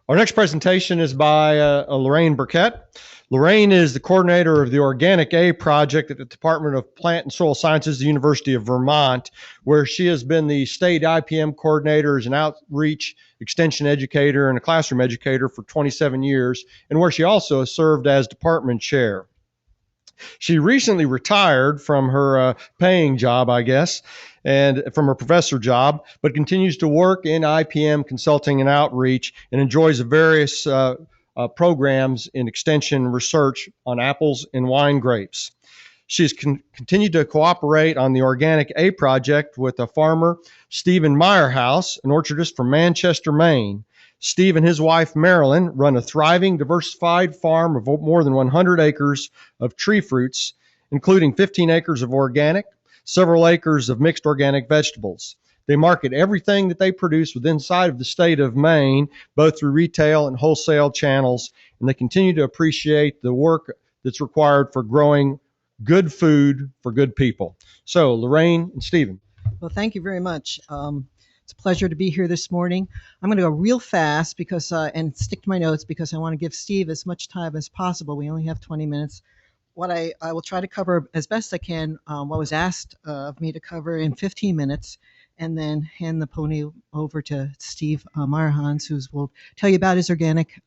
Our next presentation is by Lorraine Berkett. Lorraine is the coordinator of the OrganicA Project at the Department of Plant and Soil Sciences, the University of Vermont, where she has been the state IPM coordinator as an outreach extension educator and a classroom educator for 27 years, and where she also has served as department chair. She recently retired from her paying job, I guess, and from her professor job, but continues to work in IPM consulting and outreach and enjoys various programs in extension research on apples and wine grapes. She has continued to cooperate on the OrganicA Project with a farmer, Stephen Meyerhans, an orchardist from Manchester, Maine. Steve and his wife, Marilyn, run a thriving, diversified farm of more than 100 acres of tree fruits, including 15 acres of organic, several acres of mixed organic vegetables. They market everything that they produce within inside of the state of Maine, both through retail and wholesale channels, and they continue to appreciate the work that's required for growing good food for good people. So, Lorraine and Stephen. Well, thank you very much. It's a pleasure to be here this morning. I'm going to go real fast because and stick to my notes because I want to give Steve as much time as possible. We only have 20 minutes. What I will try to cover as best I can what was asked of me to cover in 15 minutes, and then hand the pony over to Steve Meyerhans, who will tell you about his organic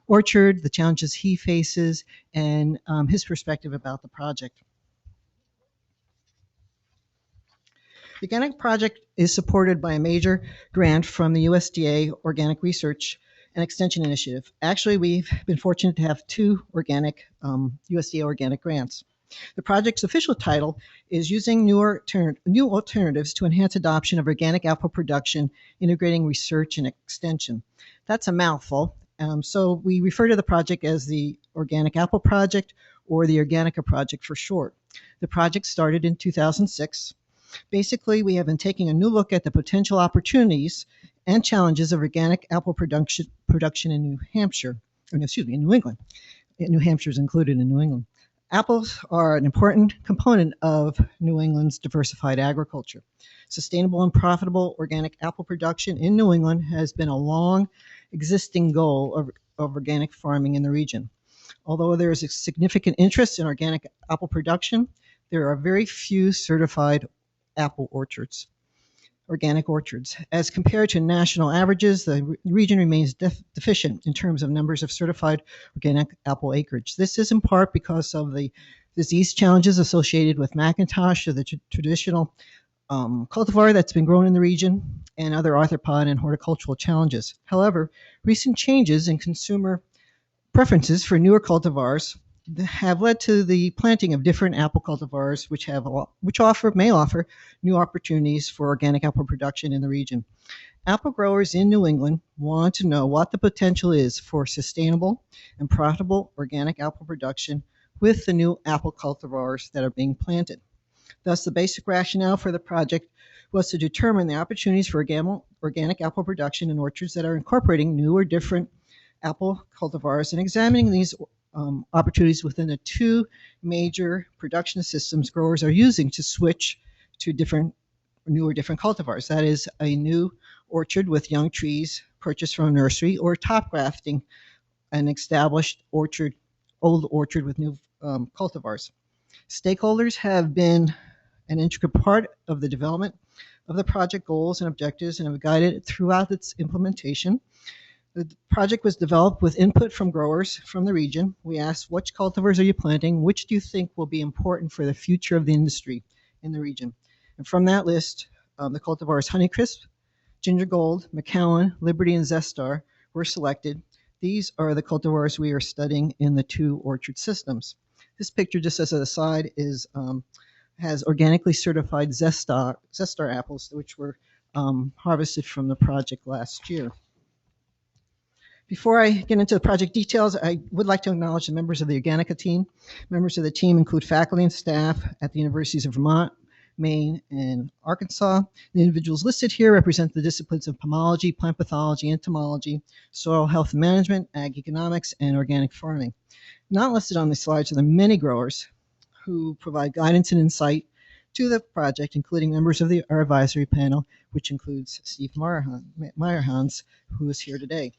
orchard, the challenges he faces, and his perspective about the project. The OrganicA Project is supported by a major grant from the USDA Organic Research and Extension Initiative. Actually, we've been fortunate to have two USDA organic grants. The project's official title is Using New Alternatives to Enhance Adoption of Organic Apple Production, Integrating Research and Extension. That's a mouthful. So we refer to the project as the Organic Apple Project or the OrganicA Project for short. The project started in 2006. Basically, we have been taking a new look at the potential opportunities and challenges of organic apple production in New Hampshire, in New England. New Hampshire is included in New England. Apples are an important component of New England's diversified agriculture. Sustainable and profitable organic apple production in New England has been a long existing goal of organic farming in the region. Although there is a significant interest in organic apple production, there are very few certified apple orchards, organic orchards. As compared to national averages, the region remains deficient in terms of numbers of certified organic apple acreage. This is in part because of the disease challenges associated with Macintosh, or the traditional cultivar that's been grown in the region, and other arthropod and horticultural challenges. However, recent changes in consumer preferences for newer cultivars have led to the planting of different apple cultivars, which may offer new opportunities for organic apple production in the region. Apple growers in New England want to know what the potential is for sustainable and profitable organic apple production with the new apple cultivars that are being planted. Thus, the basic rationale for the project was to determine the opportunities for organic apple production in orchards that are incorporating new or different apple cultivars and examining these opportunities within the two major production systems growers are using to switch to new or different cultivars. That is a new orchard with young trees purchased from a nursery, or top grafting an established old orchard with new cultivars. Stakeholders have been an intricate part of the development of the project goals and objectives and have guided it throughout its implementation. The project was developed with input from growers from the region. We asked, which cultivars are you planting? Which do you think will be important for the future of the industry in the region? And from that list, the cultivars Honeycrisp, Ginger Gold, McCowan, Liberty, and Zestar were selected. These are the cultivars we are studying in the two orchard systems. This picture, just as an aside, has organically certified Zestar apples, which were harvested from the project last year. Before I get into the project details, I would like to acknowledge the members of the OrganicA team. Members of the team include faculty and staff at the Universities of Vermont, Maine, and Arkansas. The individuals listed here represent the disciplines of pomology, plant pathology, entomology, soil health management, ag economics, and organic farming. Not listed on the slides are the many growers who provide guidance and insight to the project, including members of our advisory panel, which includes Steve Meyerhans, who is here today.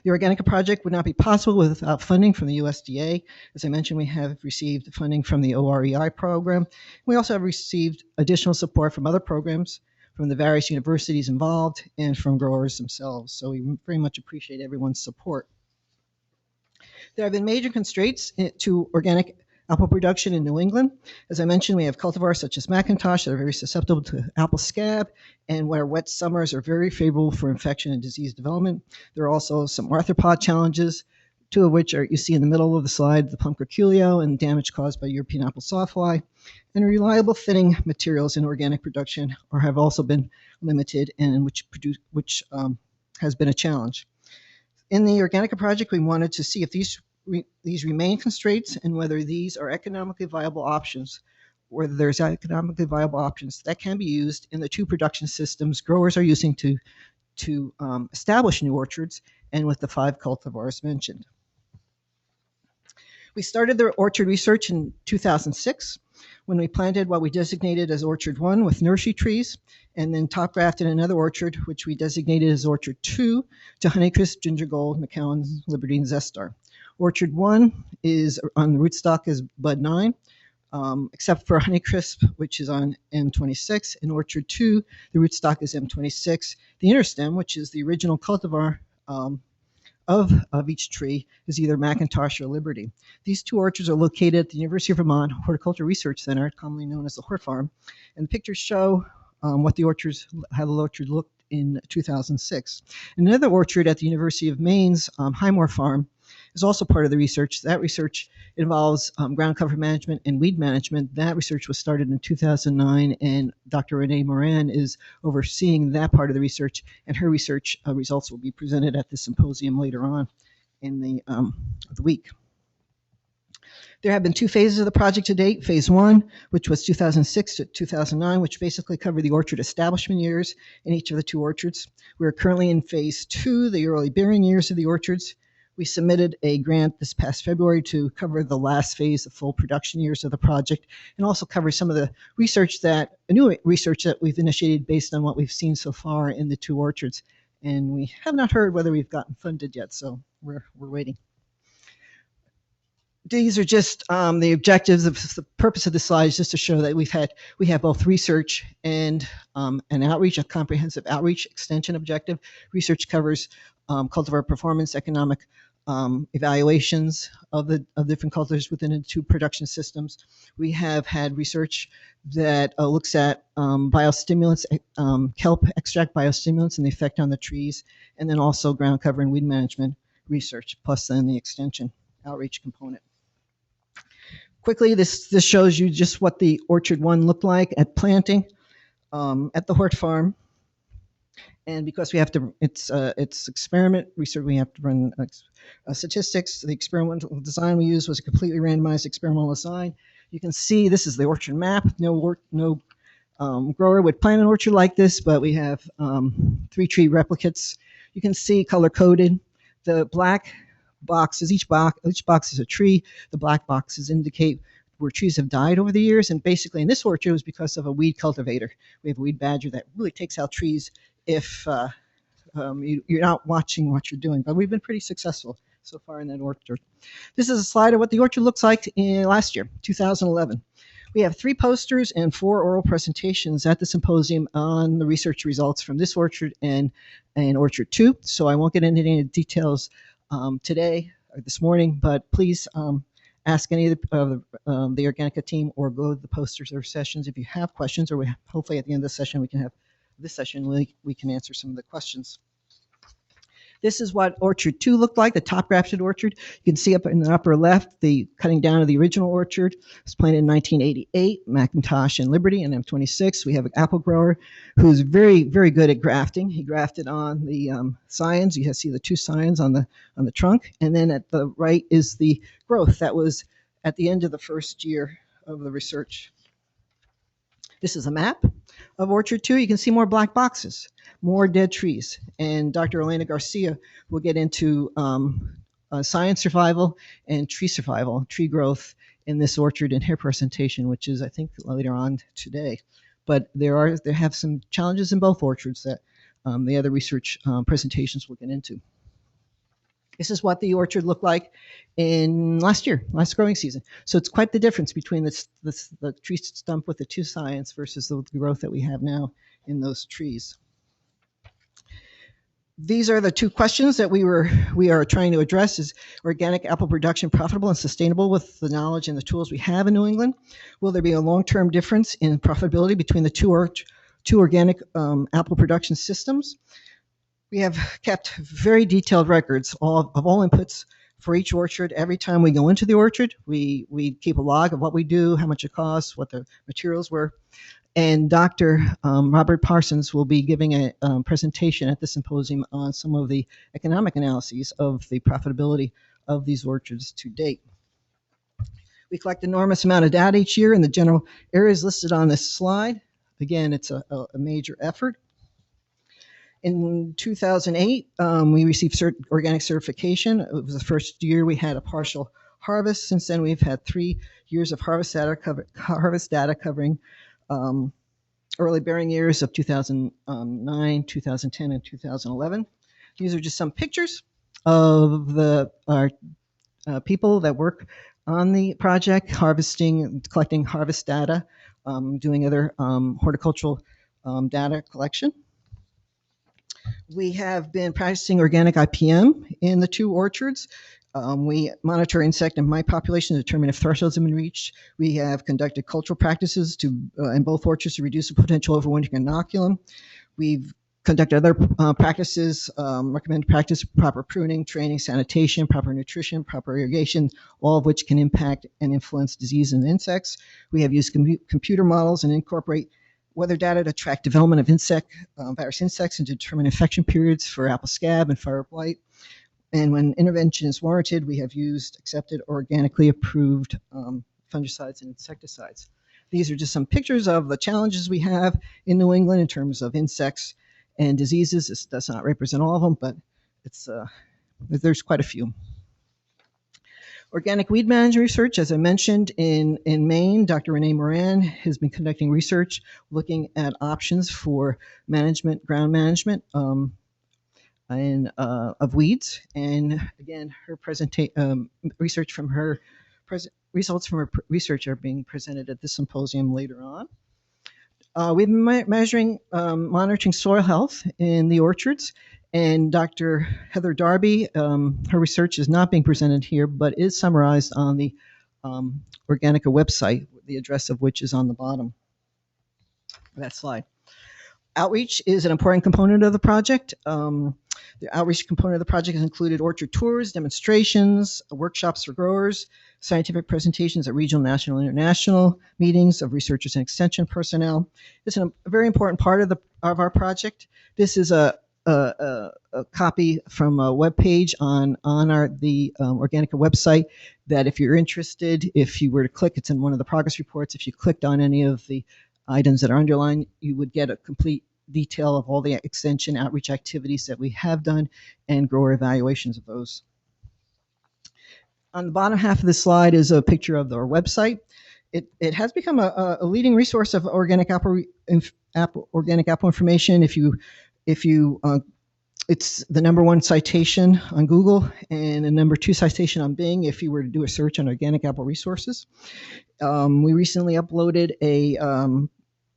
The OrganicA Project would not be possible without funding from the USDA. As I mentioned, we have received funding from the OREI program. We also have received additional support from other programs, from the various universities involved, and from growers themselves. So we very much appreciate everyone's support. There have been major constraints to organic apple production in New England. As I mentioned, we have cultivars such as McIntosh that are very susceptible to apple scab, and where wet summers are very favorable for infection and disease development. There are also some arthropod challenges, two of which are you see in the middle of the slide, the plum curculio and damage caused by European apple sawfly. And reliable thinning materials in organic production have also been limited, and which has been a challenge. In the OrganicA Project, we wanted to see if these remain constraints and whether these are economically viable options, whether there's economically viable options that can be used in the two production systems growers are using to establish new orchards and with the 5 cultivars mentioned. We started the orchard research in 2006 when we planted what we designated as Orchard 1 with nursery trees, and then top grafted another orchard, which we designated as Orchard 2, to Honeycrisp, Ginger Gold, McCowan, Liberty, and Zestar. Orchard 1 is on the rootstock is Bud 9, except for Honeycrisp, which is on M26. In Orchard 2, the rootstock is M26. The inner stem, which is the original cultivar of each tree, is either McIntosh or Liberty. These 2 orchards are located at the University of Vermont Horticulture Research Center, commonly known as the Hort Farm. And the pictures show how the orchard looked in 2006. Another orchard at the University of Maine's Highmore Farm is also part of the research. That research involves ground cover management and weed management. That research was started in 2009, and Dr. Renee Moran is overseeing that part of the research, and her research results will be presented at the symposium later on in the week. There have been 2 phases of the project to date. Phase 1, which was 2006 to 2009, which basically covered the orchard establishment years in each of the 2 orchards. We are currently in Phase 2, the early bearing years of the orchards. We submitted a grant this past February to cover the last phase, the full production years of the project, and also cover some of the new research that we've initiated based on what we've seen so far in the 2 orchards. And we have not heard whether we've gotten funded yet, so we're waiting. These are just the objectives. The purpose of this slide is just to show that we have both research and an outreach, a comprehensive outreach extension objective. Research covers cultivar performance, economic evaluations of the different cultivars within the 2 production systems. We have had research that looks at biostimulants, kelp extract biostimulants and the effect on the trees, and then also ground cover and weed management research, plus then the extension outreach component. Quickly, this shows you just what the Orchard 1 looked like at planting at the Hort Farm. And because we have to, it's experiment research, we have to run statistics. The experimental design we used was a completely randomized experimental design. You can see this is the orchard map. No grower would plant an orchard like this, but we have 3 tree replicates. You can see color coded. The black boxes, each box is a tree. The black boxes indicate where trees have died over the years. And basically in this orchard, it was because of a weed cultivator. We have a weed badger that really takes out trees if you're not watching what you're doing. But we've been pretty successful so far in that orchard. This is a slide of what the orchard looks like last year, 2011. We have 3 posters and 4 oral presentations at the symposium on the research results from this orchard and Orchard 2. So I won't get into any details today or this morning, but please ask any of the OrganicA team or go to the posters or sessions if you have questions, or hopefully at the end of the session we can answer some of the questions. This is what Orchard 2 looked like, the top grafted orchard. You can see up in the upper left the cutting down of the original orchard. It was planted in 1988, McIntosh and Liberty and M26. We have an apple grower who's very, very good at grafting. He grafted on the scions. You can see the 2 scions on the trunk. And then at the right is the growth that was at the end of the first year of the research. This is a map of Orchard 2. You can see more black boxes, more dead trees. And Dr. Elena Garcia will get into science survival and tree survival, tree growth in this orchard in her presentation, which is, I think, later on today. But there have some challenges in both orchards that the other research presentations will get into. This is what the orchard looked like in last growing season. So it's quite the difference between the tree stump with the two science versus the growth that we have now in those trees. These are the two questions that we are trying to address. Is organic apple production profitable and sustainable with the knowledge and the tools we have in New England? Will there be a long-term difference in profitability between the two organic apple production systems? We have kept very detailed records of all inputs for each orchard. Every time we go into the orchard, we keep a log of what we do, how much it costs, what the materials were. And Dr. Robert Parsons will be giving a presentation at the symposium on some of the economic analyses of the profitability of these orchards to date. We collect an enormous amount of data each year in the general areas listed on this slide. Again, it's a major effort. In 2008, we received organic certification. It was the first year we had a partial harvest. Since then, we've had 3 years of harvest data covering early bearing years of 2009, 2010, and 2011. These are just some pictures of our people that work on the project, collecting harvest data, doing other horticultural data collection. We have been practicing organic IPM in the 2 orchards. We monitor insect and mite population to determine if thresholds have been reached. We have conducted cultural practices in both orchards to reduce the potential overwintering inoculum. We've conducted other practices, recommended practice, proper pruning, training, sanitation, proper nutrition, proper irrigation, all of which can impact and influence disease in insects. We have used computer models and incorporate weather data to track development of virus insects and to determine infection periods for apple scab and fire blight. And when intervention is warranted, we have used accepted organically approved fungicides and insecticides. These are just some pictures of the challenges we have in New England in terms of insects and diseases. This does not represent all of them, but there's quite a few. Organic weed management research, as I mentioned, in Maine, Dr. Renee Moran has been conducting research looking at options for ground management of weeds. And again, her results from her research are being presented at the symposium later on. We've been monitoring soil health in the orchards, and Dr. Heather Darby, her research is not being presented here, but is summarized on the OrganicA website, the address of which is on the bottom of that slide. Outreach is an important component of the project. The outreach component of the project has included orchard tours, demonstrations, workshops for growers, scientific presentations at regional, national, and international meetings of researchers and extension personnel. It's a very important part of our project. This is a copy from a web page on the OrganicA website that if you're interested, if you were to click, it's in one of the progress reports. If you clicked on any of the items that are underlined, you would get a complete detail of all the extension outreach activities that we have done and grower evaluations of those. On the bottom half of the slide is a picture of our website. It has become a leading resource of organic apple information. It's the #1 citation on Google and the #2 citation on Bing if you were to do a search on organic apple resources. We recently uploaded a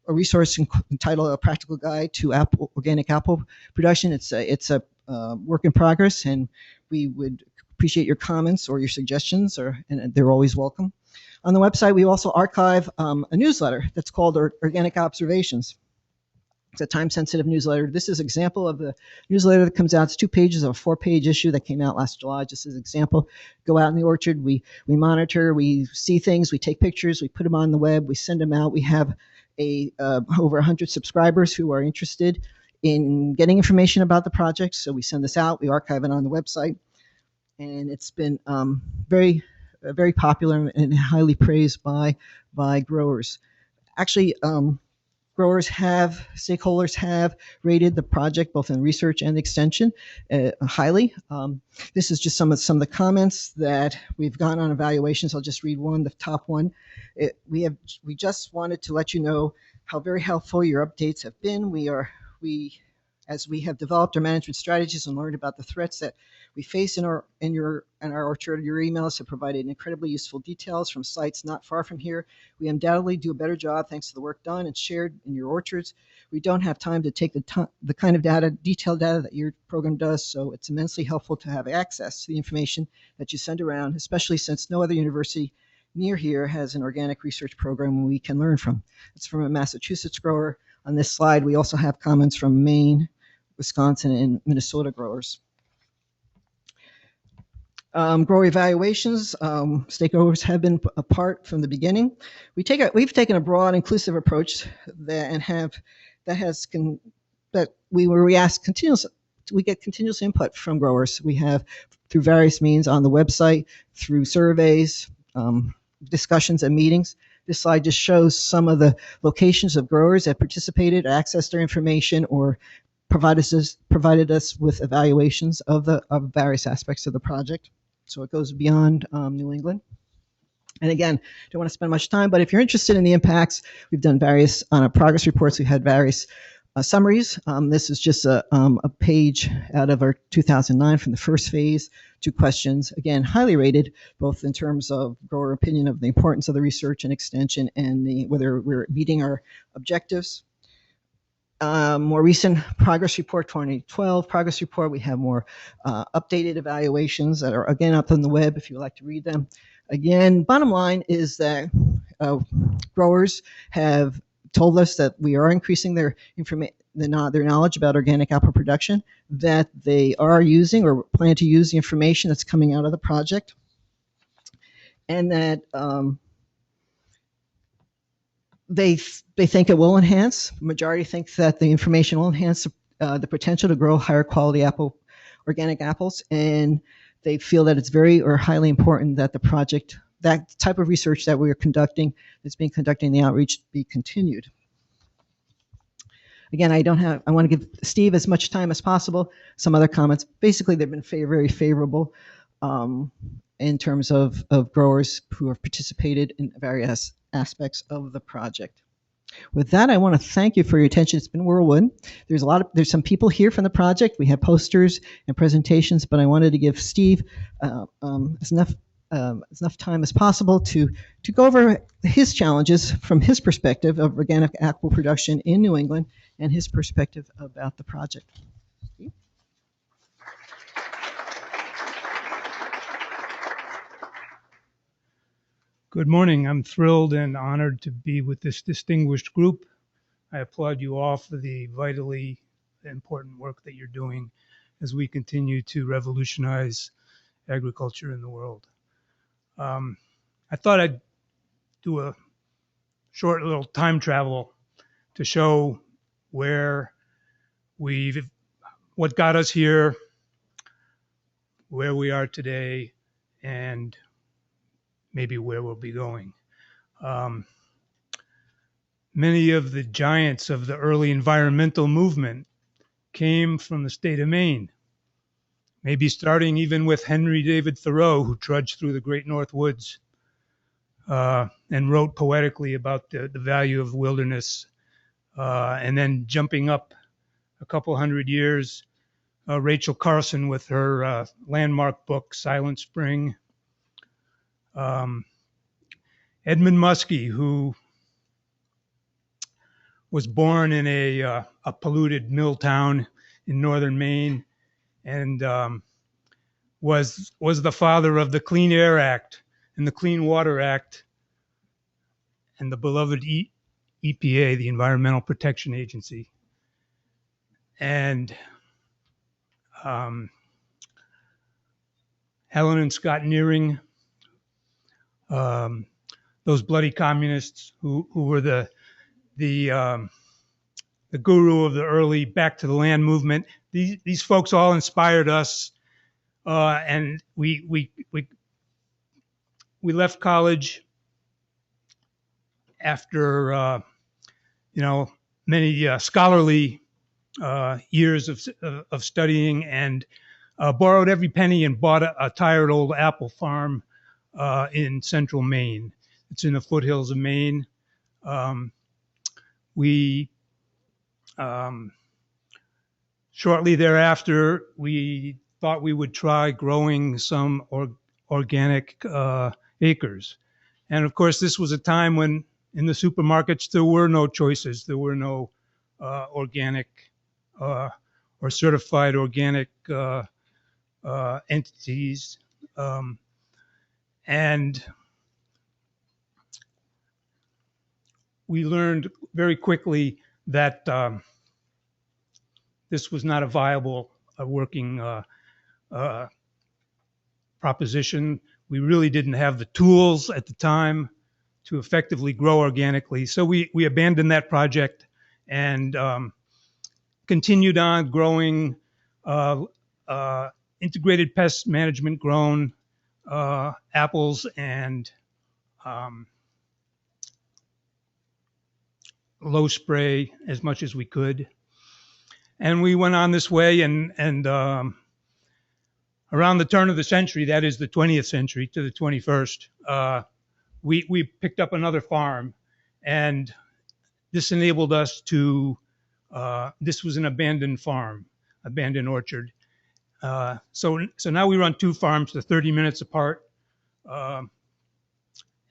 resource entitled "A Practical Guide to Organic Apple Production." It's a work in progress, and we would appreciate your comments or your suggestions, and they're always welcome. On the website, we also archive a newsletter that's called Organic Observations. It's a time-sensitive newsletter. This is an example of the newsletter that comes out. It's 2 pages of a 4-page issue that came out last July, just as an example. Go out in the orchard, we monitor, we see things, we take pictures, we put them on the web, we send them out. We have over 100 subscribers who are interested in getting information about the project. So we send this out, we archive it on the website, and it's been very, very popular and highly praised by growers. Actually, stakeholders have rated the project both in research and extension highly. This is just some of the comments that we've gotten on evaluations. I'll just read one, the top one. We just wanted to let you know how very helpful your updates have been. We As we have developed our management strategies and learned about the threats that we face in our orchard, your emails have provided incredibly useful details from sites not far from here. We undoubtedly do a better job thanks to the work done and shared in your orchards. We don't have time to take the kind of detailed data that your program does, so it's immensely helpful to have access to the information that you send around, especially since no other university near here has an organic research program we can learn from. It's from a Massachusetts grower. On this slide, we also have comments from Maine, Wisconsin, and Minnesota growers. Grower evaluations, stakeholders have been apart from the beginning. We've taken a broad, inclusive approach we get continuous input from growers. We have through various means on the website, through surveys, discussions and meetings. This slide just shows some of the locations of growers that participated, accessed their information, or provided us with evaluations of various aspects of the project. So it goes beyond New England. And again, don't want to spend much time, but if you're interested in the impacts, we've done various on our progress reports. We had various summaries. This is just a page out of our 2009 from the first phase. 2 questions, again, highly rated, both in terms of grower opinion of the importance of the research and extension and whether we're meeting our objectives. More recent progress report, 2012 progress report. We have more updated evaluations that are, again, up on the web if you would like to read them. Again, bottom line is that growers have told us that we are increasing their knowledge about organic apple production, that they are using or plan to use the information that's coming out of the project, and that they think it will enhance. Majority think that the information will enhance the potential to grow higher quality organic apples, and they feel that it's very or highly important that the project, that type of research that we are conducting, that's being conducted in the outreach, be continued. Again, I want to give Steve as much time as possible. Some other comments. Basically, they've been very favorable in terms of growers who have participated in various aspects of the project. With that, I want to thank you for your attention. It's been whirlwind. There's some people here from the project. We have posters and presentations, but I wanted to give Steve enough time as possible to go over his challenges from his perspective of organic apple production in New England and his perspective about the project. Steve? Good morning. I'm thrilled and honored to be with this distinguished group. I applaud you all for the vitally important work that you're doing as we continue to revolutionize agriculture in the world. I thought I'd do a short little time travel to show what got us here, where we are today, and maybe where we'll be going. Many of the giants of the early environmental movement came from the state of Maine, maybe starting even with Henry David Thoreau, who trudged through the great North Woods and wrote poetically about the value of wilderness, and then jumping up a couple hundred years, Rachel Carson with her landmark book, Silent Spring, Edmund Muskie, who was born in a polluted mill town in northern Maine, and was the father of the Clean Air Act and the Clean Water Act and the beloved EPA, the Environmental Protection Agency. And Helen and Scott Nearing, those bloody communists who were the guru of the early Back to the Land movement. These folks all inspired us, and we left college after many scholarly years of studying, and borrowed every penny and bought a tired old apple farm in central Maine. It's in the foothills of Maine. We Shortly thereafter, we thought we would try growing some organic acres. And of course, this was a time when in the supermarkets there were no choices. There were no organic or certified organic entities. And we learned very quickly that this was not a viable working proposition. We really didn't have the tools at the time to effectively grow organically. So we abandoned that project and continued on growing integrated pest management grown apples and low spray as much as we could. And we went on this way, and around the turn of the century, that is the 20th century to the 21st, we picked up another farm, and this enabled us to, this was an abandoned farm, abandoned orchard. So now we run two farms, they're 30 minutes apart,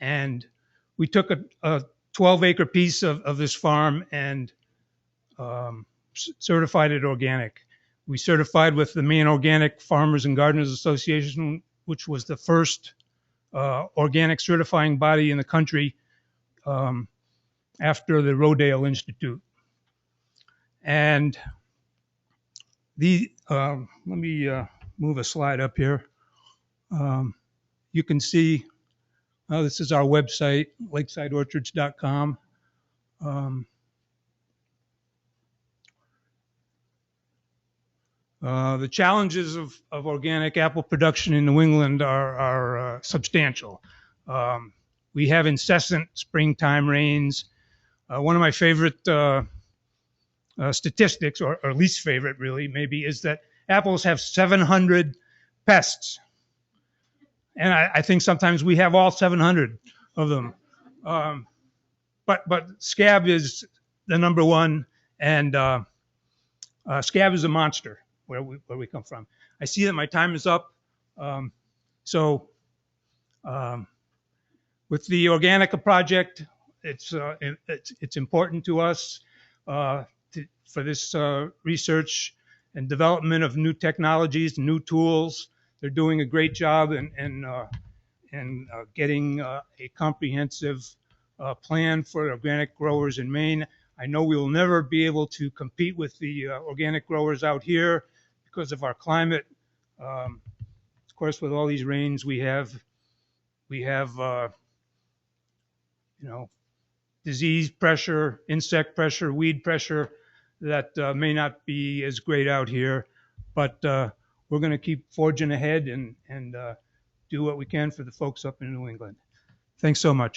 and we took a 12-acre piece of this farm and certified it organic. We certified with the Maine Organic Farmers and Gardeners Association, which was the first organic certifying body in the country after the Rodale Institute. And let me move a slide up here. You can see, this is our website, lakesideorchards.com. The challenges of organic apple production in New England are substantial. We have incessant springtime rains. One of my favorite statistics, or least favorite really, maybe, is that apples have 700 pests. And I think sometimes we have all 700 of them. But scab is the number one, and scab is a monster where we come from. I see that my time is up. So with the OrganicA Project, it's important to us for this research and development of new technologies, new tools. They're doing a great job in getting a comprehensive plan for organic growers in Maine. I know we will never be able to compete with the organic growers out here because of our climate. Of course, with all these rains, we have disease pressure, insect pressure, weed pressure that may not be as great out here, but we're going to keep forging ahead and do what we can for the folks up in New England. Thanks so much.